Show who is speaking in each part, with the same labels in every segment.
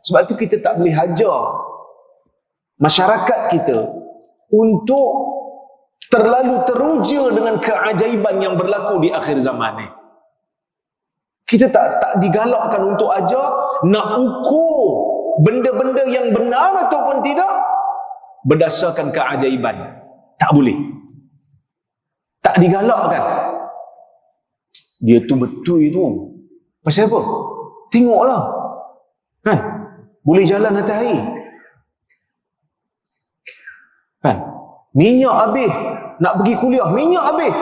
Speaker 1: Sebab tu kita tak boleh hajar masyarakat kita untuk terlalu teruja dengan keajaiban yang berlaku di akhir zaman ni. Kita tak digalakkan untuk ajar nak ukur benda-benda yang benar ataupun tidak berdasarkan keajaiban. Tak boleh. Tak digalakkan. Dia tu betul itu. Pasal apa? Tengoklah. Kan? Boleh jalan atas air. Kan? Minyak habis. Nak pergi kuliah. Minyak habis.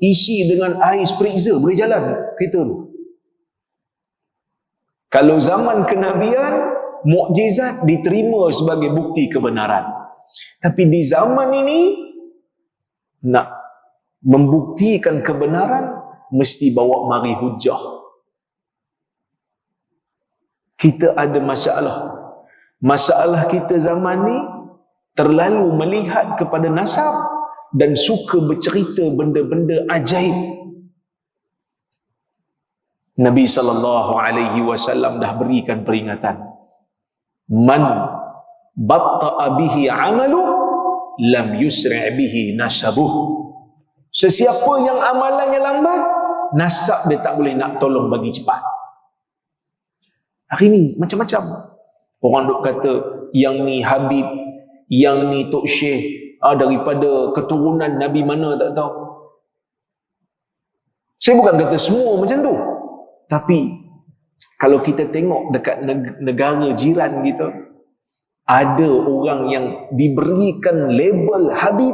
Speaker 1: Isi dengan air spritzer. Boleh jalan kereta tu. Kalau zaman kenabian, mukjizat diterima sebagai bukti kebenaran. Tapi di zaman ini, nak membuktikan kebenaran, mesti bawa mari hujah. Kita ada masalah. Masalah kita zaman ni terlalu melihat kepada nasab dan suka bercerita benda-benda ajaib. Nabi SAW dah berikan peringatan. Man batta'a bihi amalu lam yusri' bihi nasabuh. Sesiapa yang amalannya lambat, nasab dia tak boleh nak tolong bagi cepat. Hari ni macam-macam. Orang duk kata yang ni Habib, yang ni Tok Syekh, daripada keturunan Nabi mana tak tahu. Saya bukan kata semua macam tu. Tapi kalau kita tengok dekat negara jiran kita, ada orang yang diberikan label Habib,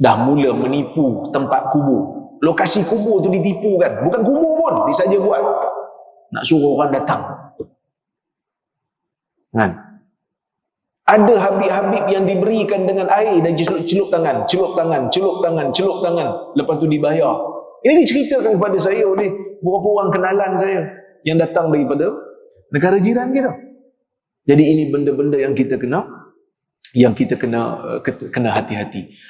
Speaker 1: dah mula menipu tempat kubur. Lokasi kubur tu ditipu kan. Bukan kubur pun, dia saja buat. Nak suruh orang datang. Kan? Ada Habib-Habib yang diberikan dengan air dan celup tangan, celup tangan, celup tangan, celup tangan. Lepas tu dibayar. Ini diceritakan kepada saya oleh beberapa orang kenalan saya yang datang daripada negara jiran kita. Jadi ini benda-benda yang kita kena hati-hati.